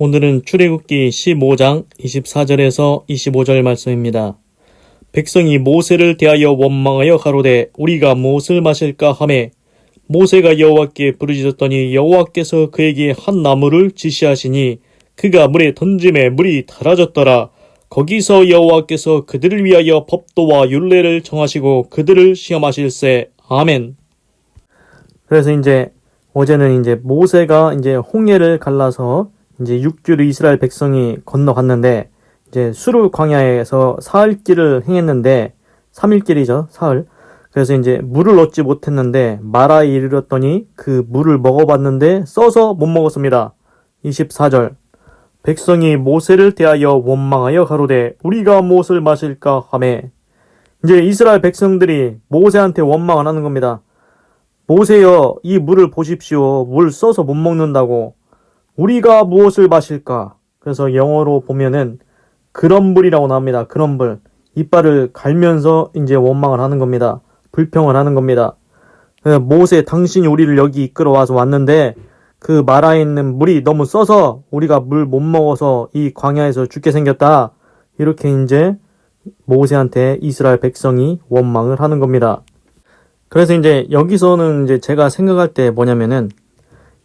오늘은 출애굽기 15장 24절에서 25절 말씀입니다. 백성이 모세를 대하여 원망하여 가로되 우리가 무엇을 마실까 하매 모세가 여호와께 부르짖었더니 여호와께서 그에게 한 나무를 지시하시니 그가 물에 던짐에 물이 달아졌더라. 거기서 여호와께서 그들을 위하여 법도와 율례를 정하시고 그들을 시험하실세. 아멘. 그래서 어제는 모세가 홍해를 갈라서 육지를 이스라엘 백성이 건너갔는데 수르 광야에서 사흘길을 행했는데 3일길이죠. 사흘. 그래서 물을 얻지 못했는데 마라에 이르렀더니 그 물을 먹어봤는데 써서 못 먹었습니다. 24절. 백성이 모세를 대하여 원망하여 가로되 우리가 무엇을 마실까 하매 이스라엘 백성들이 모세한테 원망을 하는 겁니다. 모세여, 이 물을 보십시오. 물 써서 못 먹는다고. 우리가 무엇을 마실까? 그래서 영어로 보면은 그럼블이라고 나옵니다. 그럼블. 이빨을 갈면서 원망을 하는 겁니다. 불평을 하는 겁니다. 모세, 당신이 우리를 여기 이끌어와서 왔는데 그 마라에 있는 물이 너무 써서 우리가 물 못 먹어서 이 광야에서 죽게 생겼다. 이렇게 모세한테 이스라엘 백성이 원망을 하는 겁니다. 그래서 여기서는 제가 생각할 때 뭐냐면은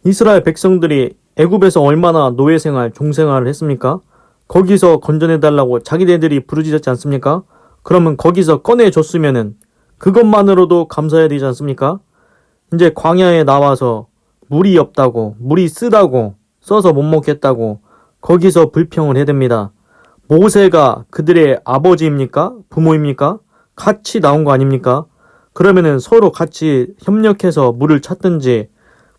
이스라엘 백성들이 애굽에서 얼마나 노예생활, 종생활을 했습니까? 거기서 건져내달라고 자기네들이 부르짖었지 않습니까? 그러면 거기서 꺼내줬으면은 그것만으로도 감사해야 되지 않습니까? 광야에 나와서 물이 없다고, 물이 쓰다고, 써서 못 먹겠다고 거기서 불평을 해야 됩니다. 모세가 그들의 아버지입니까? 부모입니까? 같이 나온 거 아닙니까? 그러면은 서로 같이 협력해서 물을 찾든지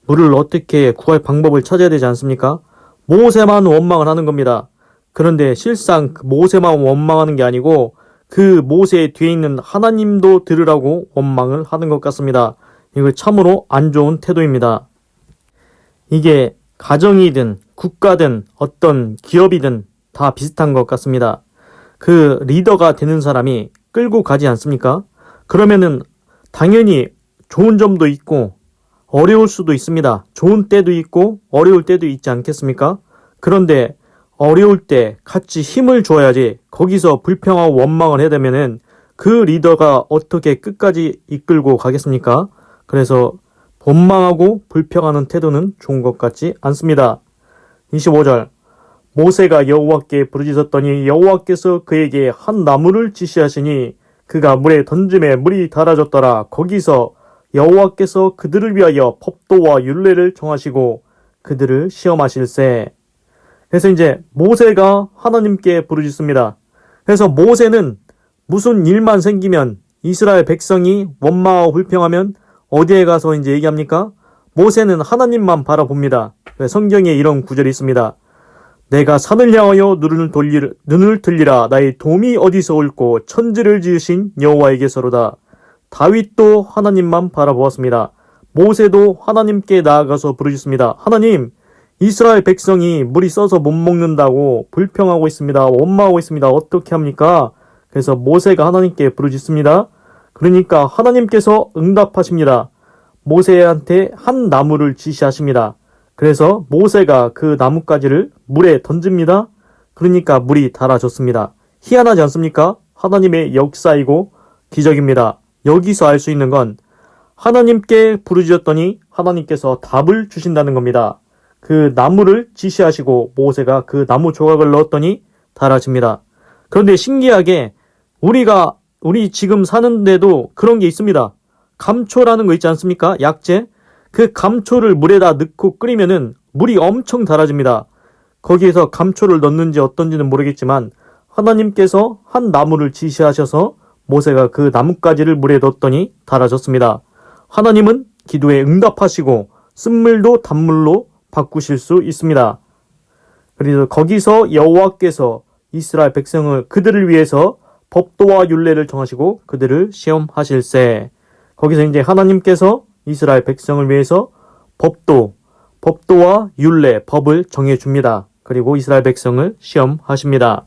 물을 어떻게 구할 방법을 찾아야 되지 않습니까? 모세만 원망을 하는 겁니다. 그런데 실상 모세만 원망하는 게 아니고 그 모세 뒤에 있는 하나님도 들으라고 원망을 하는 것 같습니다. 이거 참으로 안 좋은 태도입니다. 이게 가정이든 국가든 어떤 기업이든 다 비슷한 것 같습니다. 그 리더가 되는 사람이 끌고 가지 않습니까? 그러면은 당연히 좋은 점도 있고 어려울 수도 있습니다. 좋은 때도 있고 어려울 때도 있지 않겠습니까? 그런데 어려울 때 같이 힘을 줘야지 거기서 불평하고 원망을 해야 되면은 그 리더가 어떻게 끝까지 이끌고 가겠습니까? 그래서 원망하고 불평하는 태도는 좋은 것 같지 않습니다. 25절. 모세가 여호와께 부르짖었더니 여호와께서 그에게 한 나무를 지시하시니 그가 물에 던짐에 물이 달아졌더라. 거기서 여호와께서 그들을 위하여 법도와 율례를 정하시고 그들을 시험하실세. 그래서 모세가 하나님께 부르짖습니다. 그래서 모세는 무슨 일만 생기면 이스라엘 백성이 원망하고 불평하면 어디에 가서 얘기합니까? 모세는 하나님만 바라봅니다. 성경에 이런 구절이 있습니다. 내가 산을 향하여 눈을 들리라. 나의 도움이 어디서 올꼬 천지를 지으신 여호와에게서로다. 다윗도 하나님만 바라보았습니다. 모세도 하나님께 나아가서 부르짖습니다. 하나님, 이스라엘 백성이 물이 써서 못 먹는다고 불평하고 있습니다. 원망하고 있습니다. 어떻게 합니까? 그래서 모세가 하나님께 부르짖습니다. 그러니까 하나님께서 응답하십니다. 모세한테 한 나무를 지시하십니다. 그래서 모세가 그 나뭇가지를 물에 던집니다. 그러니까 물이 달아졌습니다. 희한하지 않습니까? 하나님의 역사이고 기적입니다. 여기서 알 수 있는 건 하나님께 부르짖었더니 하나님께서 답을 주신다는 겁니다. 그 나무를 지시하시고 모세가 그 나무 조각을 넣었더니 달아집니다. 그런데 신기하게 우리 지금 사는데도 그런 게 있습니다. 감초라는 거 있지 않습니까? 약재. 그 감초를 물에다 넣고 끓이면은 물이 엄청 달아집니다. 거기에서 감초를 넣는지 어떤지는 모르겠지만 하나님께서 한 나무를 지시하셔서 모세가 그 나뭇가지를 물에 넣었더니 달아졌습니다. 하나님은 기도에 응답하시고 쓴물도 단물로 바꾸실 수 있습니다. 그래서 거기서 여호와께서 이스라엘 백성을 그들을 위해서 법도와 율례를 정하시고 그들을 시험하실세. 거기서 하나님께서 이스라엘 백성을 위해서 법도와 율례, 법을 정해줍니다. 그리고 이스라엘 백성을 시험하십니다.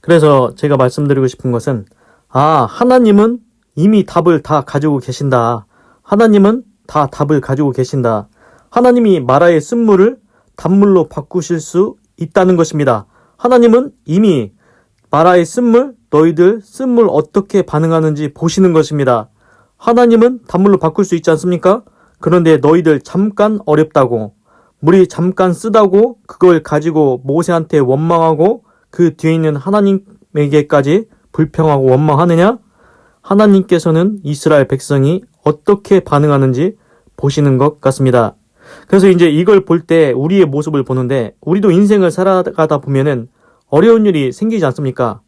그래서 제가 말씀드리고 싶은 것은 하나님은 이미 답을 다 가지고 계신다. 하나님은 다 답을 가지고 계신다. 하나님이 마라의 쓴물을 단물로 바꾸실 수 있다는 것입니다. 하나님은 이미 마라의 쓴물, 너희들 쓴물 어떻게 반응하는지 보시는 것입니다. 하나님은 단물로 바꿀 수 있지 않습니까? 그런데 너희들 잠깐 어렵다고, 물이 잠깐 쓰다고 그걸 가지고 모세한테 원망하고 그 뒤에 있는 하나님에게까지 불평하고 원망하느냐? 하나님께서는 이스라엘 백성이 어떻게 반응하는지 보시는 것 같습니다. 그래서 이제 이걸 볼 때 우리의 모습을 보는데, 우리도 인생을 살아가다 보면은 어려운 일이 생기지 않습니까?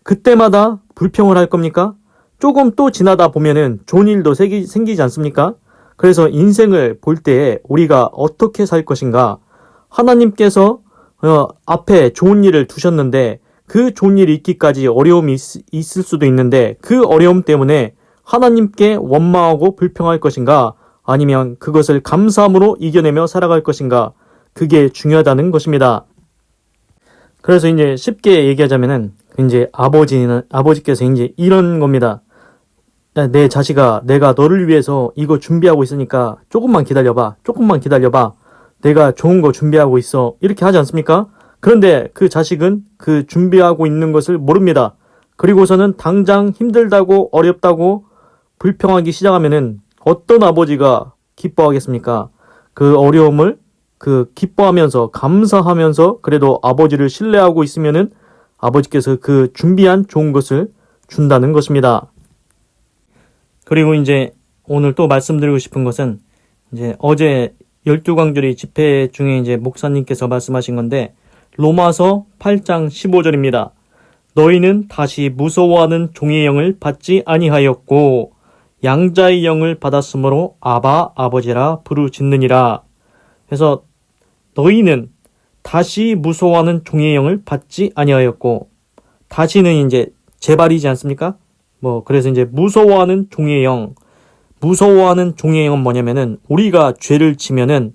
그때마다 불평을 할 겁니까? 조금 또 지나다 보면은 좋은 일도 생기지 않습니까? 그래서 인생을 볼 때 우리가 어떻게 살 것인가? 하나님께서 앞에 좋은 일을 두셨는데 그 좋은 일이 있기까지 어려움이 있을 수도 있는데, 그 어려움 때문에 하나님께 원망하고 불평할 것인가? 아니면 그것을 감사함으로 이겨내며 살아갈 것인가? 그게 중요하다는 것입니다. 그래서 이제 쉽게 얘기하자면은 이제 아버지께서 이제 이런 겁니다. 내 자식아, 내가 너를 위해서 이거 준비하고 있으니까 조금만 기다려봐. 내가 좋은 거 준비하고 있어. 이렇게 하지 않습니까? 그런데 그 자식은 그 준비하고 있는 것을 모릅니다. 그리고서는 당장 힘들다고 어렵다고 불평하기 시작하면은 어떤 아버지가 기뻐하겠습니까? 그 어려움을 기뻐하면서 감사하면서 그래도 아버지를 신뢰하고 있으면은 아버지께서 그 준비한 좋은 것을 준다는 것입니다. 그리고 이제 오늘 또 말씀드리고 싶은 것은, 이제 어제 12광주리 집회 중에 이제 목사님께서 말씀하신 건데, 로마서 8장 15절입니다. 너희는 다시 무서워하는 종의 영을 받지 아니하였고 양자의 영을 받았으므로 아바 아버지라 부르짖느니라. 그래서 너희는 다시 무서워하는 종의 영을 받지 아니하였고, 다시는 이제 재발이지 않습니까? 그래서 이제 무서워하는 종의 영은 뭐냐면은, 우리가 죄를 지면은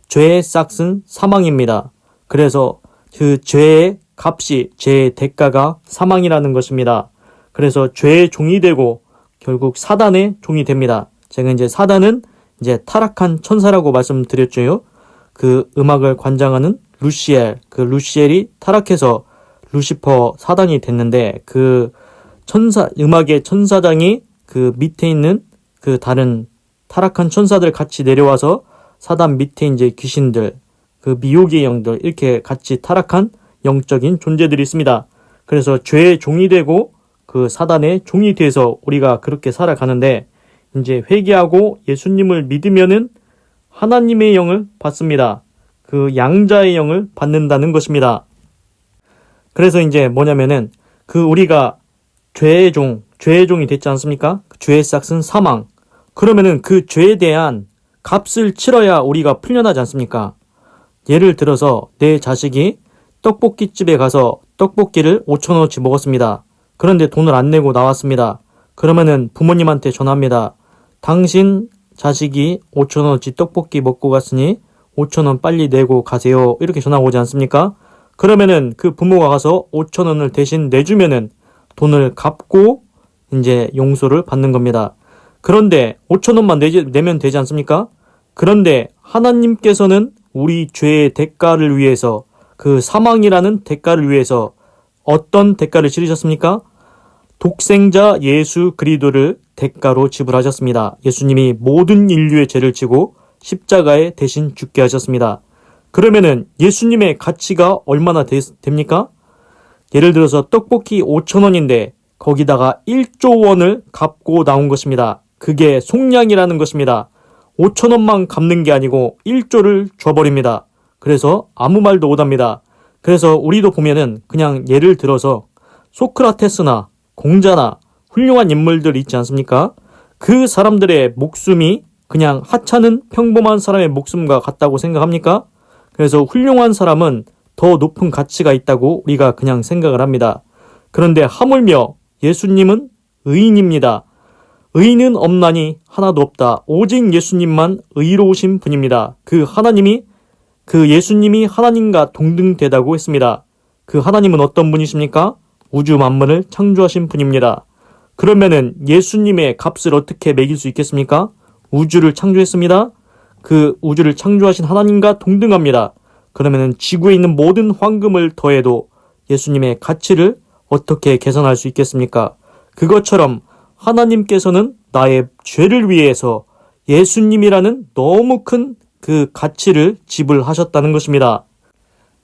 죄의 싹은 사망입니다. 그래서 그 죄의 값이, 죄의 대가가 사망이라는 것입니다. 그래서 죄의 종이 되고 결국 사단의 종이 됩니다. 제가 이제 사단은 이제 타락한 천사라고 말씀드렸죠. 그 음악을 관장하는 루시엘이 타락해서 루시퍼 사단이 됐는데, 그 음악의 천사장이 그 밑에 있는 그 다른 타락한 천사들 같이 내려와서 사단 밑에 이제 귀신들, 그 미혹의 영들, 이렇게 같이 타락한 영적인 존재들이 있습니다. 그래서 죄의 종이 되고 그 사단의 종이 돼서 우리가 그렇게 살아가는데, 이제 회개하고 예수님을 믿으면은 하나님의 영을 받습니다. 그 양자의 영을 받는다는 것입니다. 그래서 이제 뭐냐면은, 우리가 죄의 종이 됐지 않습니까? 죄의 싹은 사망. 그러면은 그 죄에 대한 값을 치러야 우리가 풀려나지 않습니까? 예를 들어서 내 자식이 떡볶이집에 가서 떡볶이를 5,000원어치 먹었습니다. 그런데 돈을 안 내고 나왔습니다. 그러면은 부모님한테 전화합니다. 당신 자식이 5,000원어치 떡볶이 먹고 갔으니 5,000원 빨리 내고 가세요. 이렇게 전화가 오지 않습니까? 그러면은 그 부모가 가서 5,000원을 대신 내주면은 돈을 갚고 이제 용서를 받는 겁니다. 그런데 5,000원만 내면 되지 않습니까? 그런데 하나님께서는 우리 죄의 대가를 위해서, 그 사망이라는 대가를 위해서 어떤 대가를 치르셨습니까? 독생자 예수 그리스도를 대가로 지불하셨습니다. 예수님이 모든 인류의 죄를 지고 십자가에 대신 죽게 하셨습니다. 그러면은 예수님의 가치가 얼마나 됩니까? 예를 들어서 떡볶이 5,000원인데 거기다가 1조 원을 갚고 나온 것입니다. 그게 속량이라는 것입니다. 5,000원만 갚는 게 아니고 1조를 줘버립니다. 그래서 아무 말도 못합니다. 그래서 우리도 보면은 그냥 예를 들어서 소크라테스나 공자나 훌륭한 인물들 있지 않습니까? 그 사람들의 목숨이 그냥 하찮은 평범한 사람의 목숨과 같다고 생각합니까? 그래서 훌륭한 사람은 더 높은 가치가 있다고 우리가 그냥 생각을 합니다. 그런데 하물며 예수님은 의인입니다. 의인은 없나니 하나도 없다. 오직 예수님만 의로우신 분입니다. 그 예수님이 하나님과 동등되다고 했습니다. 그 하나님은 어떤 분이십니까? 우주 만물을 창조하신 분입니다. 그러면은 예수님의 값을 어떻게 매길 수 있겠습니까? 우주를 창조했습니다. 그 우주를 창조하신 하나님과 동등합니다. 그러면은 지구에 있는 모든 황금을 더해도 예수님의 가치를 어떻게 계산할 수 있겠습니까? 그것처럼 하나님께서는 나의 죄를 위해서 예수님이라는 너무 큰 그 가치를 지불하셨다는 것입니다.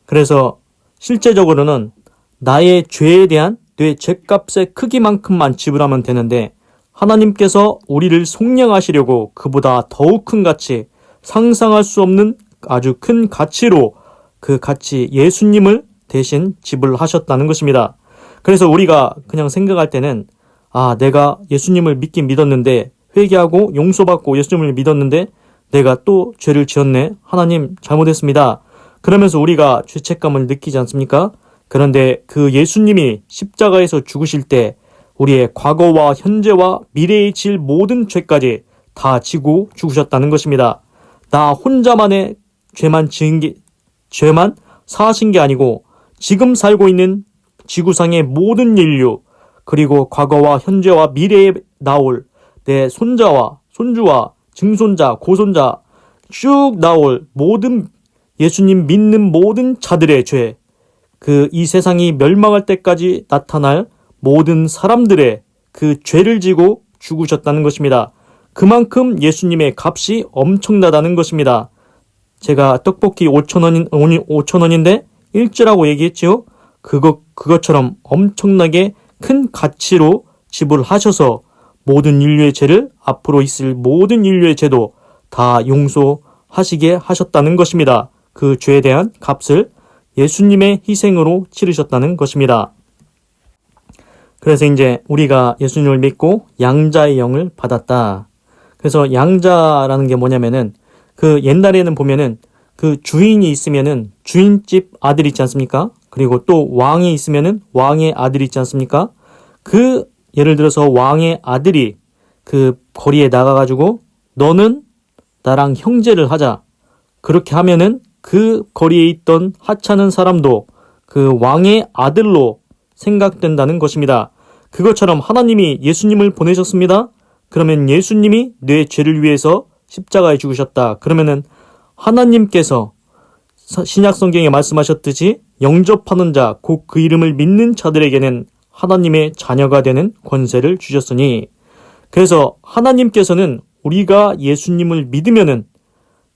그래서 실제적으로는 나의 죄에 대한 내 죄값의 크기만큼만 지불하면 되는데 하나님께서 우리를 속량하시려고 그보다 더욱 큰 가치, 상상할 수 없는 아주 큰 가치로 그 가치 예수님을 대신 지불하셨다는 것입니다. 그래서 우리가 그냥 생각할 때는 내가 예수님을 믿긴 믿었는데 회개하고 용서받고 예수님을 믿었는데 내가 또 죄를 지었네. 하나님 잘못했습니다. 그러면서 우리가 죄책감을 느끼지 않습니까? 그런데 그 예수님이 십자가에서 죽으실 때 우리의 과거와 현재와 미래에 질 모든 죄까지 다 지고 죽으셨다는 것입니다. 나 혼자만의 죄만 사하신 게 아니고 지금 살고 있는 지구상의 모든 인류, 그리고 과거와 현재와 미래에 나올 내 손자와 손주와 증손자, 고손자 쭉 나올 모든 예수님 믿는 모든 자들의 죄, 이 세상이 멸망할 때까지 나타날 모든 사람들의 그 죄를 지고 죽으셨다는 것입니다. 그만큼 예수님의 값이 엄청나다는 것입니다. 제가 떡볶이 5,000원인데 일주라고 얘기했지요? 그것처럼 엄청나게 큰 가치로 지불하셔서 모든 인류의 죄를, 앞으로 있을 모든 인류의 죄도 다 용서하시게 하셨다는 것입니다. 그 죄에 대한 값을 예수님의 희생으로 치르셨다는 것입니다. 그래서 이제 우리가 예수님을 믿고 양자의 영을 받았다. 그래서 양자라는 게 뭐냐면은 그 옛날에는 보면은 그 주인이 있으면은 주인집 아들 있지 않습니까? 그리고 또 왕이 있으면은 왕의 아들 있지 않습니까? 예를 들어서 왕의 아들이 그 거리에 나가가지고 너는 나랑 형제를 하자. 그렇게 하면은 그 거리에 있던 하찮은 사람도 그 왕의 아들로 생각된다는 것입니다. 그것처럼 하나님이 예수님을 보내셨습니다. 그러면 예수님이 내 죄를 위해서 십자가에 죽으셨다. 그러면은 하나님께서 신약성경에 말씀하셨듯이 영접하는 자, 곧 그 이름을 믿는 자들에게는 하나님의 자녀가 되는 권세를 주셨으니, 그래서 하나님께서는 우리가 예수님을 믿으면은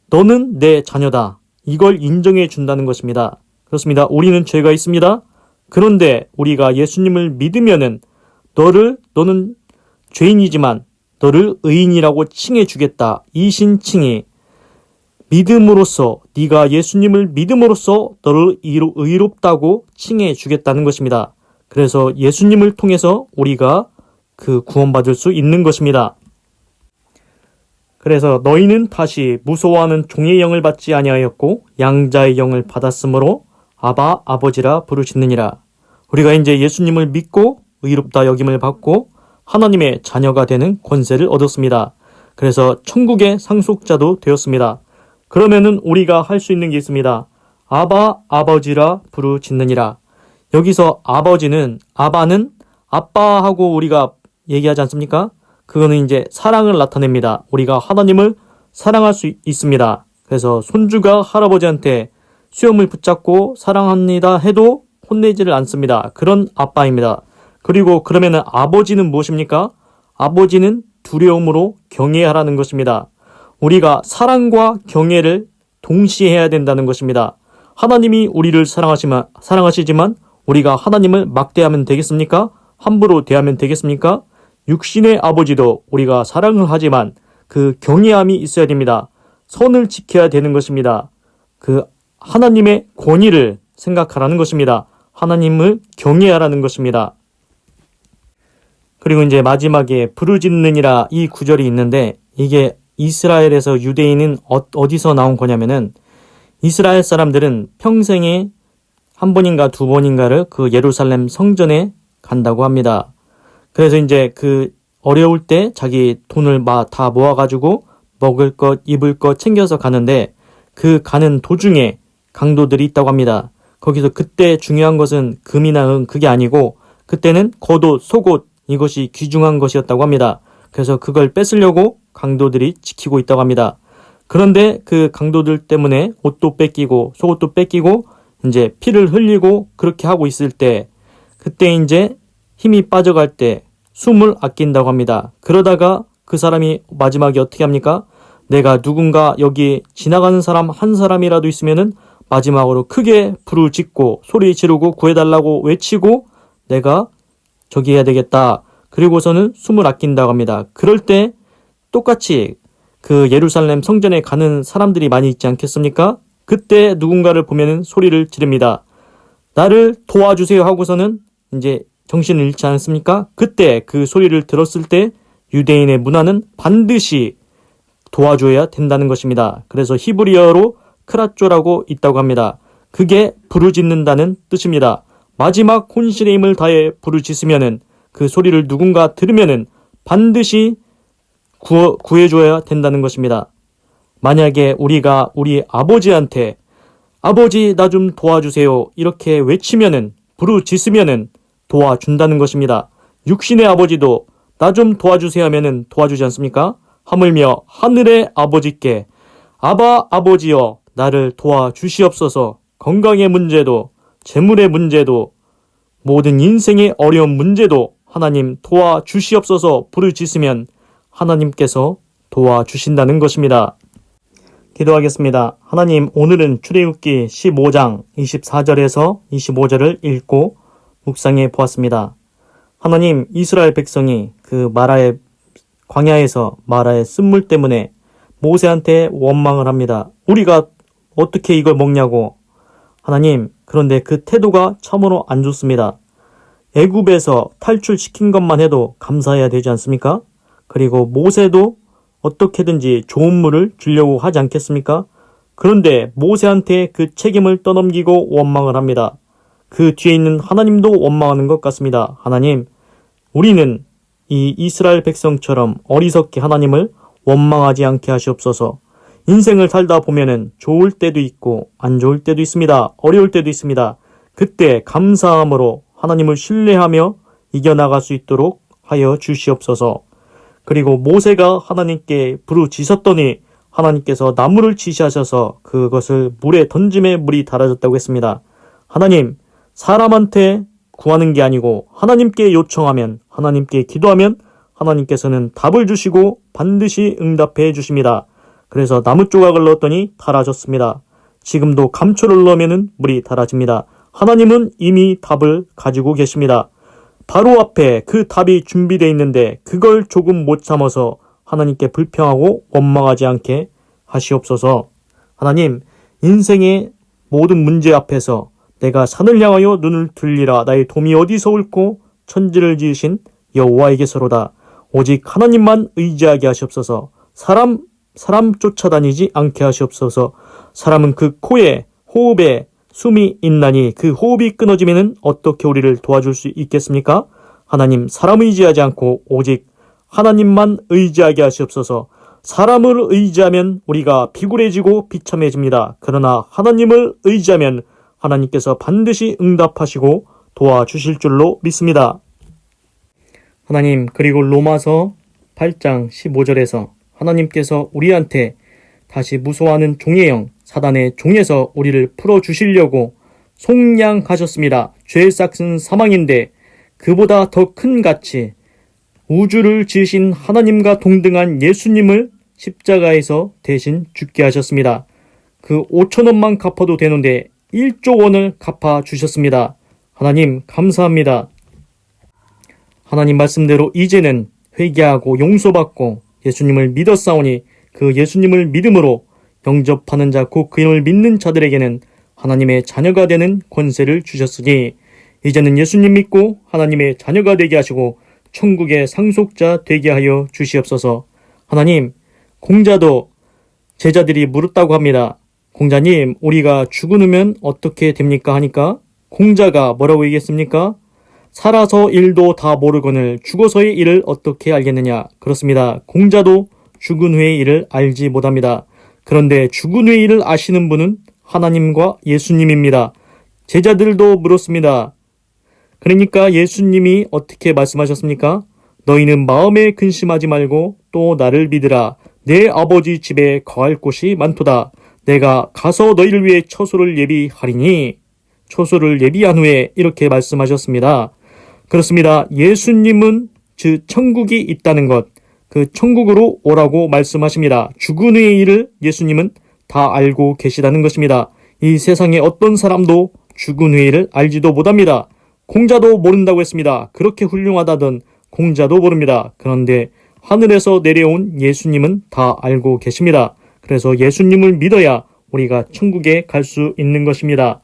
너는 내 자녀다. 이걸 인정해 준다는 것입니다. 그렇습니다. 우리는 죄가 있습니다. 그런데 우리가 예수님을 믿으면은 너는 죄인이지만 너를 의인이라고 칭해 주겠다. 이 신칭이 믿음으로써, 네가 예수님을 믿음으로써 너를 의롭다고 칭해 주겠다는 것입니다. 그래서 예수님을 통해서 우리가 그 구원받을 수 있는 것입니다. 그래서 너희는 다시 무서워하는 종의 영을 받지 아니하였고 양자의 영을 받았으므로 아바 아버지라 부르짖느니라. 우리가 이제 예수님을 믿고 의롭다 여김을 받고 하나님의 자녀가 되는 권세를 얻었습니다. 그래서 천국의 상속자도 되었습니다. 그러면은 우리가 할 수 있는 게 있습니다. 아바 아버지라 부르짖느니라. 여기서 아버지는, 아바는 아빠하고 우리가 얘기하지 않습니까? 그거는 이제 사랑을 나타냅니다. 우리가 하나님을 사랑할 수 있습니다. 그래서 손주가 할아버지한테 수염을 붙잡고 사랑합니다 해도 혼내지를 않습니다. 그런 아빠입니다. 그리고 그러면은 아버지는 무엇입니까? 아버지는 두려움으로 경외하라는 것입니다. 우리가 사랑과 경외를 동시에 해야 된다는 것입니다. 하나님이 우리를 사랑하시지만 우리가 하나님을 막대하면 되겠습니까? 함부로 대하면 되겠습니까? 육신의 아버지도 우리가 사랑을 하지만 그 경외함이 있어야 됩니다. 선을 지켜야 되는 것입니다. 그 하나님의 권위를 생각하라는 것입니다. 하나님을 경외하라는 것입니다. 그리고 이제 마지막에 부르짖느니라 이 구절이 있는데, 이게 이스라엘에서 유대인은 어디서 나온 거냐면은 이스라엘 사람들은 평생에 한 번인가 두 번인가를 그 예루살렘 성전에 간다고 합니다. 그래서 이제 그 어려울 때 자기 돈을 다 모아가지고 먹을 것, 입을 것 챙겨서 가는데, 그 가는 도중에 강도들이 있다고 합니다. 거기서 그때 중요한 것은 금이나 은 그게 아니고 그때는 겉옷, 속옷 이것이 귀중한 것이었다고 합니다. 그래서 그걸 뺏으려고 강도들이 지키고 있다고 합니다. 그런데 그 강도들 때문에 옷도 뺏기고 속옷도 뺏기고 이제 피를 흘리고 그렇게 하고 있을 때, 그때 이제 힘이 빠져갈 때 숨을 아낀다고 합니다. 그러다가 그 사람이 마지막에 어떻게 합니까? 내가 누군가 여기 지나가는 사람 한 사람이라도 있으면은 마지막으로 크게 부르짖고 소리 지르고 구해달라고 외치고 내가 저기 해야 되겠다. 그리고서는 숨을 아낀다고 합니다. 그럴 때 똑같이 그 예루살렘 성전에 가는 사람들이 많이 있지 않겠습니까? 그때 누군가를 보면은 소리를 지릅니다. 나를 도와주세요 하고서는 이제 정신을 잃지 않습니까? 그때 그 소리를 들었을 때 유대인의 문화는 반드시 도와줘야 된다는 것입니다. 그래서 히브리어로 크라쪼라고 있다고 합니다. 그게 부르짖는다는 뜻입니다. 마지막 혼신의 힘을 다해 부르짖으면은 그 소리를 누군가 들으면은 반드시 구해줘야 된다는 것입니다. 만약에 우리가 우리 아버지한테 아버지 나 좀 도와주세요 이렇게 외치면은 부르짖으면은 도와준다는 것입니다. 육신의 아버지도 나 좀 도와주세요 하면은 도와주지 않습니까? 하물며 하늘의 아버지께 아바 아버지여 나를 도와주시옵소서. 건강의 문제도 재물의 문제도 모든 인생의 어려운 문제도 하나님 도와주시옵소서 부르짖으면 하나님께서 도와주신다는 것입니다. 기도하겠습니다. 하나님, 오늘은 출애굽기 15장 24절에서 25절을 읽고 묵상해 보았습니다. 하나님, 이스라엘 백성이 그 마라의 광야에서 마라의 쓴물 때문에 모세한테 원망을 합니다. 우리가 어떻게 이걸 먹냐고. 하나님, 그런데 그 태도가 참으로 안 좋습니다. 애굽에서 탈출시킨 것만 해도 감사해야 되지 않습니까? 그리고 모세도 어떻게든지 좋은 물을 주려고 하지 않겠습니까? 그런데 모세한테 그 책임을 떠넘기고 원망을 합니다. 그 뒤에 있는 하나님도 원망하는 것 같습니다. 하나님, 우리는 이 이스라엘 백성처럼 어리석게 하나님을 원망하지 않게 하시옵소서. 인생을 살다 보면은 좋을 때도 있고 안 좋을 때도 있습니다. 어려울 때도 있습니다. 그때 감사함으로 하나님을 신뢰하며 이겨나갈 수 있도록 하여 주시옵소서. 그리고 모세가 하나님께 부르짖었더니 하나님께서 나무를 지시하셔서 그것을 물에 던짐에 물이 달아졌다고 했습니다. 하나님, 사람한테 구하는 게 아니고 하나님께 요청하면, 하나님께 기도하면 하나님께서는 답을 주시고 반드시 응답해 주십니다. 그래서 나무 조각을 넣었더니 달아졌습니다. 지금도 감초를 넣으면 물이 달아집니다. 하나님은 이미 답을 가지고 계십니다. 바로 앞에 그 답이 준비되어 있는데 그걸 조금 못 참아서 하나님께 불평하고 원망하지 않게 하시옵소서. 하나님, 인생의 모든 문제 앞에서 내가 산을 향하여 눈을 들리라. 나의 도움이 어디서 올꼬? 천지를 지으신 여호와에게서로다. 오직 하나님만 의지하게 하시옵소서. 사람 쫓아다니지 않게 하시옵소서. 사람은 그 코에 호흡에 숨이 있나니 그 호흡이 끊어지면 어떻게 우리를 도와줄 수 있겠습니까? 하나님, 사람 의지하지 않고 오직 하나님만 의지하게 하시옵소서. 사람을 의지하면 우리가 비굴해지고 비참해집니다. 그러나 하나님을 의지하면 하나님께서 반드시 응답하시고 도와주실 줄로 믿습니다. 하나님, 그리고 로마서 8장 15절에서 하나님께서 우리한테 다시 무서워하는 종의 영, 사단의 종에서 우리를 풀어주시려고 속량하셨습니다. 죄의 싹은 사망인데 그보다 더 큰 가치, 우주를 지으신 하나님과 동등한 예수님을 십자가에서 대신 죽게 하셨습니다. 그 5천원만 갚아도 되는데 1조 원을 갚아주셨습니다. 하나님, 감사합니다. 하나님 말씀대로 이제는 회개하고 용서받고 예수님을 믿었사오니 그 예수님을 믿음으로 영접하는 자, 곧 그 이름을 믿는 자들에게는 하나님의 자녀가 되는 권세를 주셨으니 이제는 예수님 믿고 하나님의 자녀가 되게 하시고 천국의 상속자 되게 하여 주시옵소서. 하나님, 공자도 제자들이 물었다고 합니다. 공자님, 우리가 죽으면 어떻게 됩니까? 하니까 공자가 뭐라고 얘기했습니까? 살아서 일도 다 모르거늘 죽어서의 일을 어떻게 알겠느냐. 그렇습니다. 공자도 죽은 후의 일을 알지 못합니다. 그런데 죽은 후의 일을 아시는 분은 하나님과 예수님입니다. 제자들도 물었습니다. 그러니까 예수님이 어떻게 말씀하셨습니까? 너희는 마음에 근심하지 말고 또 나를 믿으라. 내 아버지 집에 거할 곳이 많도다. 내가 가서 너희를 위해 처소를 예비하리니. 처소를 예비한 후에 이렇게 말씀하셨습니다. 그렇습니다. 예수님은 천국이 있다는 것, 그 천국으로 오라고 말씀하십니다. 죽은 후의 일을 예수님은 다 알고 계시다는 것입니다. 이 세상에 어떤 사람도 죽은 후의 일을 알지도 못합니다. 공자도 모른다고 했습니다. 그렇게 훌륭하다던 공자도 모릅니다. 그런데 하늘에서 내려온 예수님은 다 알고 계십니다. 그래서 예수님을 믿어야 우리가 천국에 갈 수 있는 것입니다.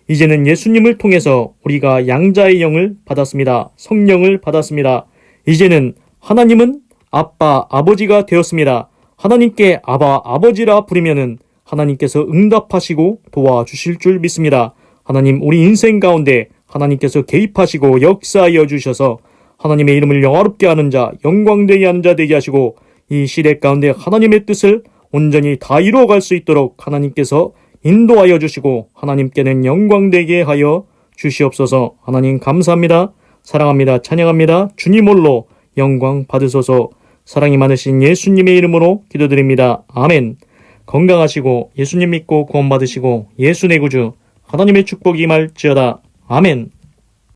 이제는 예수님을 통해서 우리가 양자의 영을 받았습니다. 성령을 받았습니다. 이제는 하나님은 아빠, 아버지가 되었습니다. 하나님께 아바, 아버지라 부르면은 하나님께서 응답하시고 도와주실 줄 믿습니다. 하나님, 우리 인생 가운데 하나님께서 개입하시고 역사하여 주셔서 하나님의 이름을 영화롭게 하는 자, 영광되게 하는 자 되게 하시고 이 시대 가운데 하나님의 뜻을 온전히 다 이루어갈 수 있도록 하나님께서 인도하여 주시고 하나님께는 영광되게 하여 주시옵소서. 하나님 감사합니다. 사랑합니다. 찬양합니다. 주님 홀로 영광 받으소서. 사랑이 많으신 예수님의 이름으로 기도드립니다. 아멘. 건강하시고 예수님 믿고 구원받으시고 예수 내 구주 하나님의 축복이 임할지어다. 아멘.